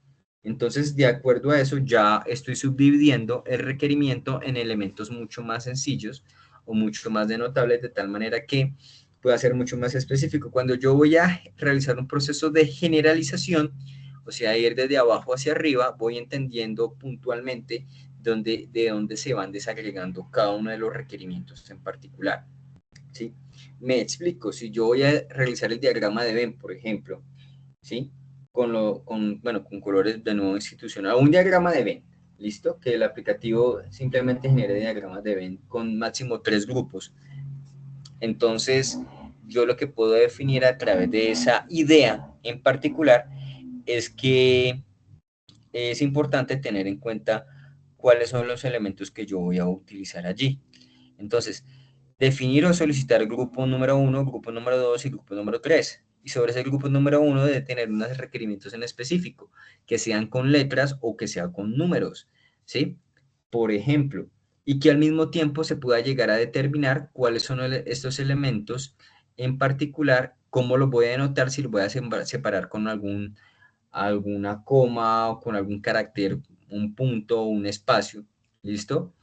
[SPEAKER 1] Entonces, de acuerdo a eso, ya estoy subdividiendo el requerimiento en elementos mucho más sencillos o mucho más denotables, de tal manera que pueda ser mucho más específico. Cuando yo voy a realizar un proceso de generalización, o sea, ir desde abajo hacia arriba, voy entendiendo puntualmente de dónde se van desagregando cada uno de los requerimientos en particular. ¿Sí? Me explico, si yo voy a realizar el diagrama de Venn, por ejemplo, ¿sí? Con colores de nuevo institucional, un diagrama de Venn, ¿listo? Que el aplicativo simplemente genere diagramas de Venn con máximo 3 grupos. Entonces, yo lo que puedo definir a través de esa idea en particular es que es importante tener en cuenta cuáles son los elementos que yo voy a utilizar allí. Entonces, definir o solicitar grupo número 1, grupo número 2 y grupo número 3. Y sobre ese grupo número 1 debe tener unos requerimientos en específico, que sean con letras o que sean con números, ¿sí? Por ejemplo, y que al mismo tiempo se pueda llegar a determinar cuáles son estos elementos en particular, cómo los voy a denotar, si los voy a separar con alguna coma o con algún carácter, un punto o un espacio, ¿listo?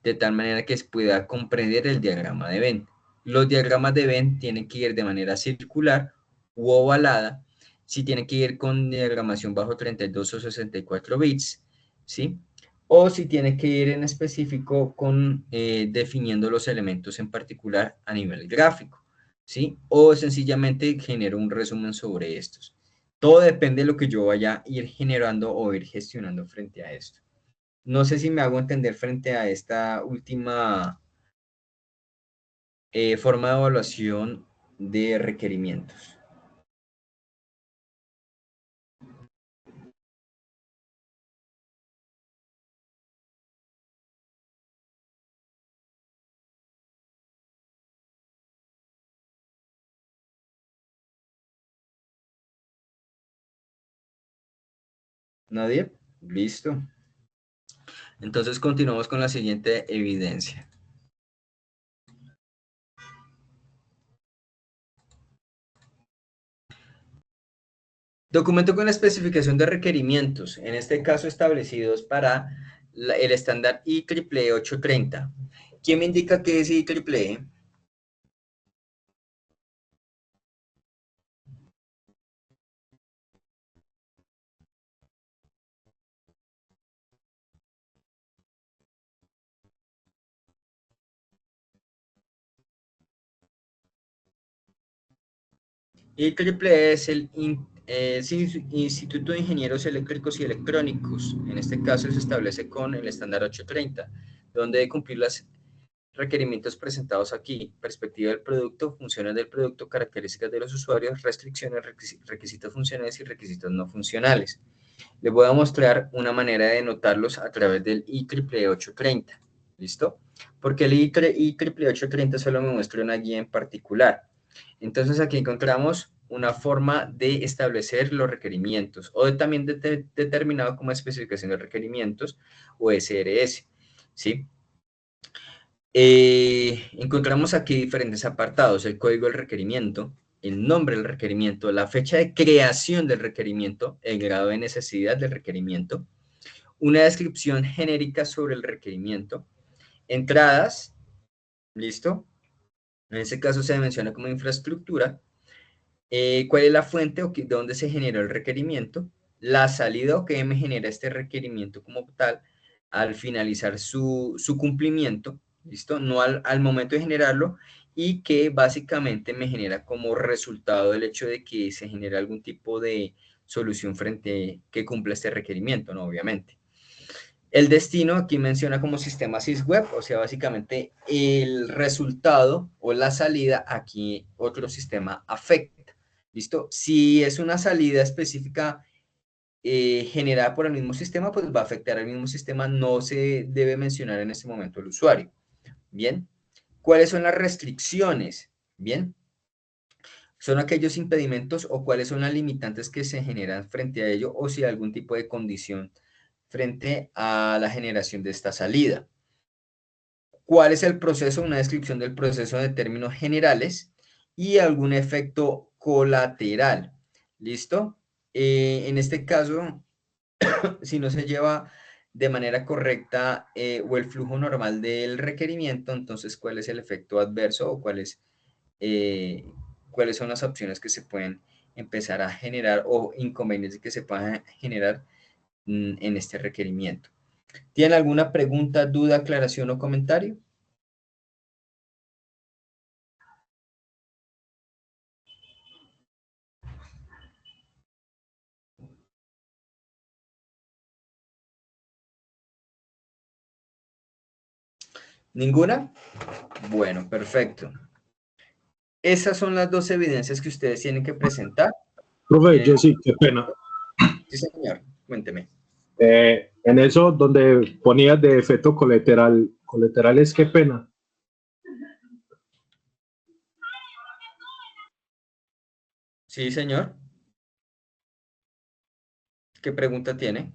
[SPEAKER 1] De tal manera que se pueda comprender el diagrama de Venn. Los diagramas de Venn tienen que ir de manera circular u ovalada, si tienen que ir con diagramación bajo 32 o 64 bits, ¿sí? O si tiene que ir en específico con definiendo los elementos en particular a nivel gráfico, ¿sí? O sencillamente genero un resumen sobre estos. Todo depende de lo que yo vaya a ir generando o ir gestionando frente a esto. No sé si me hago entender frente a esta última forma de evaluación de requerimientos. ¿Nadie? Listo. Entonces continuamos con la siguiente evidencia. Documento con la especificación de requerimientos, en este caso establecidos para el estándar IEEE 830. ¿Quién me indica qué es IEEE? IEEE es el Instituto de Ingenieros Eléctricos y Electrónicos. En este caso se establece con el estándar 830, donde debe cumplir los requerimientos presentados aquí: perspectiva del producto, funciones del producto, características de los usuarios, restricciones, requisitos funcionales y requisitos no funcionales. Les voy a mostrar una manera de notarlos a través del IEEE 830. ¿Listo? Porque el IEEE 830 solo me muestra una guía en particular. Entonces aquí encontramos una forma de establecer los requerimientos, o también determinado como especificación de requerimientos, o SRS, ¿sí? Encontramos aquí diferentes apartados: el código del requerimiento, el nombre del requerimiento, la fecha de creación del requerimiento, el grado de necesidad del requerimiento, una descripción genérica sobre el requerimiento, entradas, ¿listo? En este caso se menciona como infraestructura, cuál es la fuente o de dónde se generó el requerimiento, la salida o qué me genera este requerimiento como tal al finalizar su cumplimiento, ¿listo? No al momento de generarlo, y que básicamente me genera como resultado el hecho de que se genera algún tipo de solución frente que cumpla este requerimiento, ¿no? Obviamente. El destino aquí menciona como sistema sysweb, o sea, básicamente el resultado o la salida aquí otro sistema afecta. ¿Listo? Si es una salida específica generada por el mismo sistema, pues va a afectar al mismo sistema, no se debe mencionar en este momento el usuario. Bien. ¿Cuáles son las restricciones? Bien. Son aquellos impedimentos o cuáles son las limitantes que se generan frente a ello, o si hay algún tipo de condición frente a la generación de esta salida. ¿Cuál es el proceso? Una descripción del proceso de términos generales y algún efecto colateral. ¿Listo? En este caso, si no se lleva de manera correcta o el flujo normal del requerimiento, entonces, ¿cuál es el efecto adverso o cuáles son las opciones que se pueden empezar a generar o inconvenientes que se puedan generar en este requerimiento? ¿Tienen alguna pregunta, duda, aclaración o comentario? ¿Ninguna? Bueno, perfecto. Esas son las dos evidencias que ustedes tienen que presentar.
[SPEAKER 3] Profe, yo sí, qué pena.
[SPEAKER 1] Sí, señor. Cuénteme.
[SPEAKER 3] En eso donde ponías de efecto colaterales, qué pena.
[SPEAKER 1] Sí, señor. ¿Qué pregunta tiene?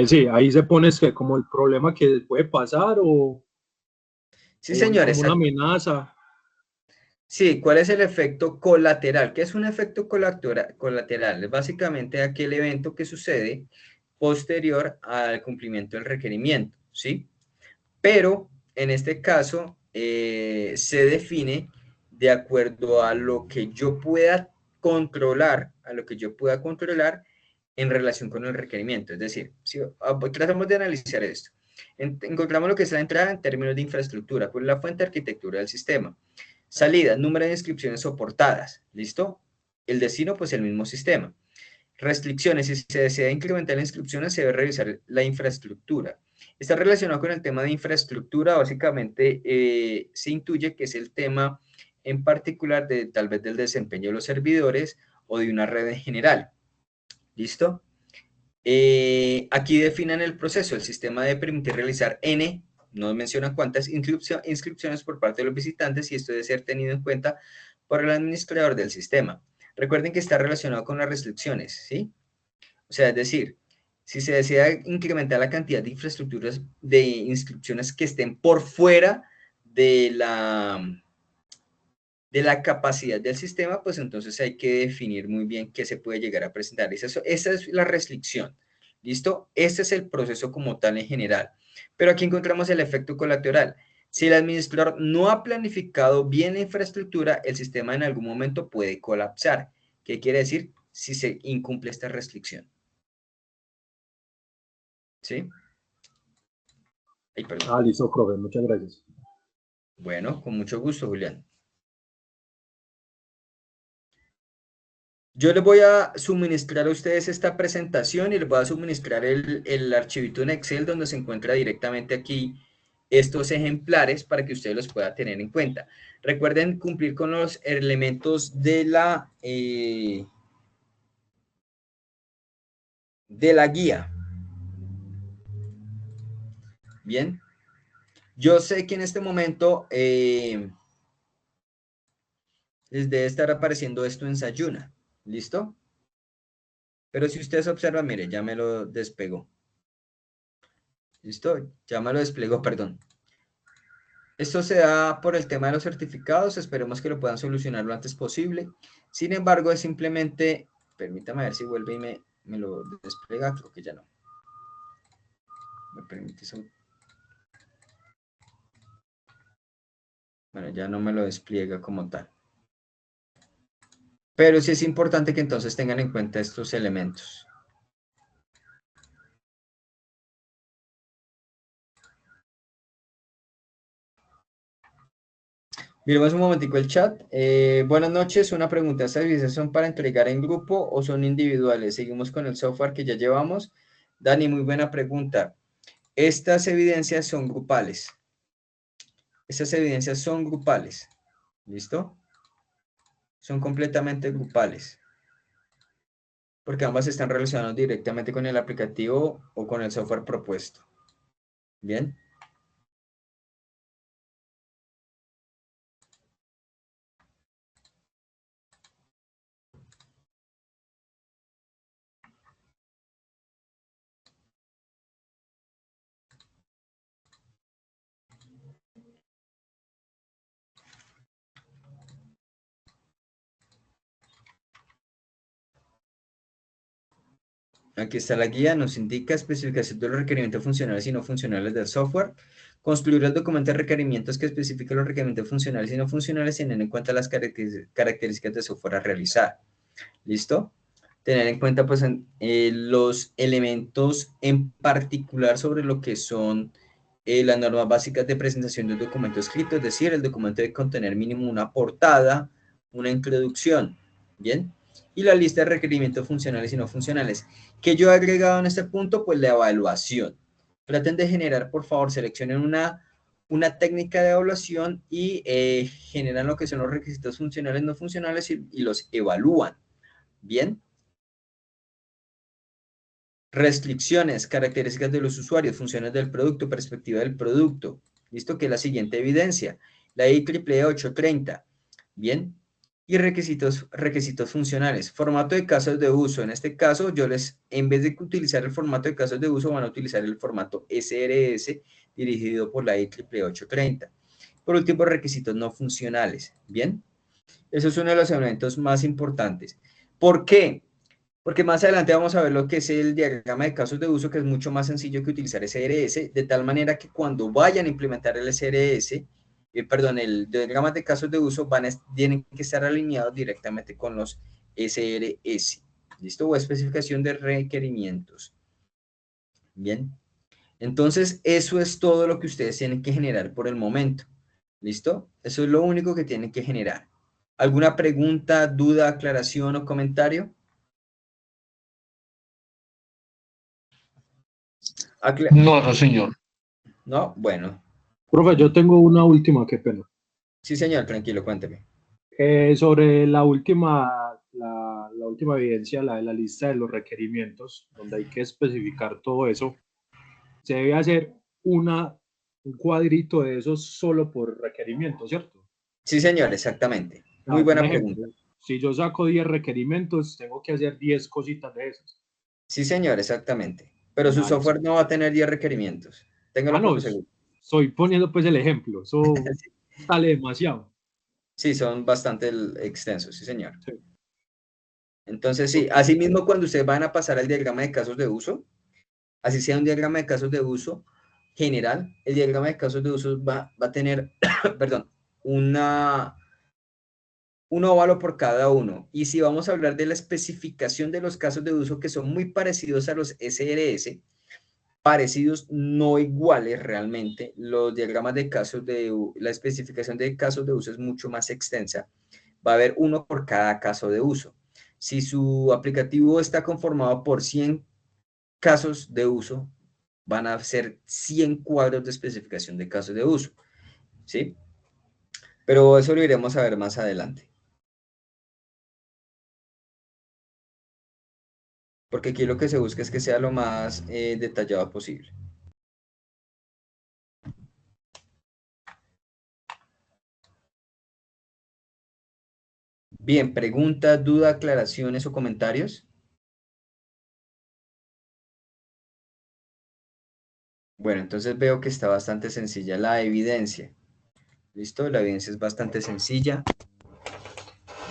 [SPEAKER 3] Sí, ahí se pone que como el problema que puede pasar
[SPEAKER 1] Sí, señor,
[SPEAKER 3] como una
[SPEAKER 1] exacto.
[SPEAKER 3] amenaza.
[SPEAKER 1] Sí, ¿cuál es el efecto colateral? ¿Qué es un efecto colateral? Es básicamente aquel evento que sucede posterior al cumplimiento del requerimiento, ¿sí? Pero en este caso se define de acuerdo a lo que yo pueda controlar, en relación con el requerimiento. Es decir, si tratamos de analizar esto, encontramos lo que es la entrada en términos de infraestructura, pues la fuente de arquitectura del sistema. Salida, número de inscripciones soportadas, ¿listo? El destino, pues el mismo sistema. Restricciones, si se desea incrementar la inscripciones, se debe revisar la infraestructura. Está relacionado con el tema de infraestructura, básicamente se intuye que es el tema en particular de tal vez del desempeño de los servidores o de una red en general. ¿Listo? Aquí definen el proceso. El sistema debe permitir realizar N, no mencionan cuántas inscripciones por parte de los visitantes, y esto debe ser tenido en cuenta por el administrador del sistema. Recuerden que está relacionado con las restricciones, ¿sí? O sea, es decir, si se desea incrementar la cantidad de infraestructuras de inscripciones que estén por fuera de la capacidad del sistema, pues entonces hay que definir muy bien qué se puede llegar a presentar. Esa es la restricción. ¿Listo? Este es el proceso como tal en general. Pero aquí encontramos el efecto colateral. Si el administrador no ha planificado bien la infraestructura, el sistema en algún momento puede colapsar. ¿Qué quiere decir? Si se incumple esta restricción. ¿Sí? Ay, perdón.
[SPEAKER 3] Ah, listo, profe, muchas gracias.
[SPEAKER 1] Bueno, con mucho gusto, Julián. Yo les voy a suministrar a ustedes esta presentación y les voy a suministrar el archivito en Excel donde se encuentra directamente aquí estos ejemplares para que ustedes los puedan tener en cuenta. Recuerden cumplir con los elementos de la guía. Bien. Yo sé que en este momento les debe estar apareciendo esto en Sayuna. ¿Listo? Pero si ustedes observan, mire, ya me lo despegó. ¿Listo? Ya me lo desplegó, perdón. Esto se da por el tema de los certificados, esperemos que lo puedan solucionar lo antes posible. Sin embargo, es simplemente, permítame ver si vuelve y me lo despliega, creo que ya no. ¿Me permite eso? Bueno, ya no me lo despliega como tal. Pero sí es importante que entonces tengan en cuenta estos elementos. Miremos un momentico el chat. Buenas noches, una pregunta. ¿Estas evidencias son para entregar en grupo o son individuales? Seguimos con el software que ya llevamos. Dani, muy buena pregunta. Estas evidencias son grupales. Estas evidencias son grupales. ¿Listo? Son completamente grupales. Porque ambas están relacionadas directamente con el aplicativo o con el software propuesto. ¿Bien? Aquí está la guía, nos indica especificación de los requerimientos funcionales y no funcionales del software. Construir el documento de requerimientos que especifique los requerimientos funcionales y no funcionales, teniendo en cuenta las características de software a realizar. ¿Listo? Tener en cuenta pues los elementos en particular sobre lo que son las normas básicas de presentación del documento escrito, es decir, el documento debe contener mínimo una portada, una introducción, ¿bien? Y la lista de requerimientos funcionales y no funcionales. ¿Qué yo he agregado en este punto? Pues la evaluación. Traten de generar, por favor, seleccionen una técnica de evaluación y generan lo que son los requisitos funcionales, no funcionales y los evalúan. ¿Bien? Restricciones, características de los usuarios, funciones del producto, perspectiva del producto. ¿Listo? Que es la siguiente evidencia. La IEEE 830. Bien. Y requisitos funcionales. Formato de casos de uso. En este caso, en vez de utilizar el formato de casos de uso, van a utilizar el formato SRS dirigido por la IEEE 830. Por último, requisitos no funcionales. Bien. Eso es uno de los elementos más importantes. ¿Por qué? Porque más adelante vamos a ver lo que es el diagrama de casos de uso, que es mucho más sencillo que utilizar SRS, de tal manera que cuando vayan a implementar el SRS, el diagrama de casos de uso tienen que estar alineados directamente con los SRS. ¿Listo? O especificación de requerimientos. Bien. Entonces, eso es todo lo que ustedes tienen que generar por el momento. ¿Listo? Eso es lo único que tienen que generar. ¿Alguna pregunta, duda, aclaración o comentario?
[SPEAKER 2] No, no, señor.
[SPEAKER 1] No, bueno.
[SPEAKER 3] Profe, yo tengo una última, qué pena.
[SPEAKER 1] Sí, señor, tranquilo, cuénteme.
[SPEAKER 3] Sobre la última evidencia, la de la lista de los requerimientos, donde hay que especificar todo eso, se debe hacer un cuadrito de esos solo por requerimiento, ¿cierto?
[SPEAKER 1] Sí, señor, exactamente. Muy
[SPEAKER 3] Un
[SPEAKER 1] buena
[SPEAKER 3] ejemplo,
[SPEAKER 1] pregunta.
[SPEAKER 3] si yo saco 10 requerimientos, tengo que hacer 10 cositas de esas.
[SPEAKER 1] Sí, señor, exactamente. Pero su
[SPEAKER 3] Ah,
[SPEAKER 1] software no va a tener 10 requerimientos. Téngalo
[SPEAKER 3] no,
[SPEAKER 1] por seguro.
[SPEAKER 3] estoy poniendo pues el ejemplo, eso sale demasiado.
[SPEAKER 1] Sí, son bastante extensos, sí, señor.
[SPEAKER 3] Sí.
[SPEAKER 1] Entonces, sí, asimismo, cuando ustedes van a pasar al diagrama de casos de uso, así sea un diagrama de casos de uso general, el diagrama de casos de uso va a tener, perdón, un óvalo por cada uno. Y si vamos a hablar de la especificación de los casos de uso que son muy parecidos a los SRS, parecidos, no iguales realmente, los diagramas de casos la especificación de casos de uso es mucho más extensa. Va a haber uno por cada caso de uso. Si su aplicativo está conformado por 100 casos de uso, van a ser 100 cuadros de especificación de casos de uso, ¿sí? Pero eso lo iremos a ver más adelante. Porque aquí lo que se busca es que sea lo más detallado posible. Bien, preguntas, dudas, aclaraciones o comentarios. Bueno, entonces veo que está bastante sencilla la evidencia. ¿Listo? La evidencia es bastante sencilla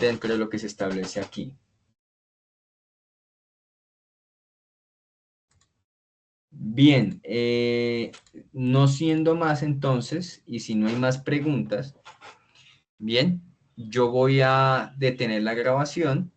[SPEAKER 1] dentro de lo que se establece aquí. Bien, no siendo más entonces, y si no hay más preguntas, bien, yo voy a detener la grabación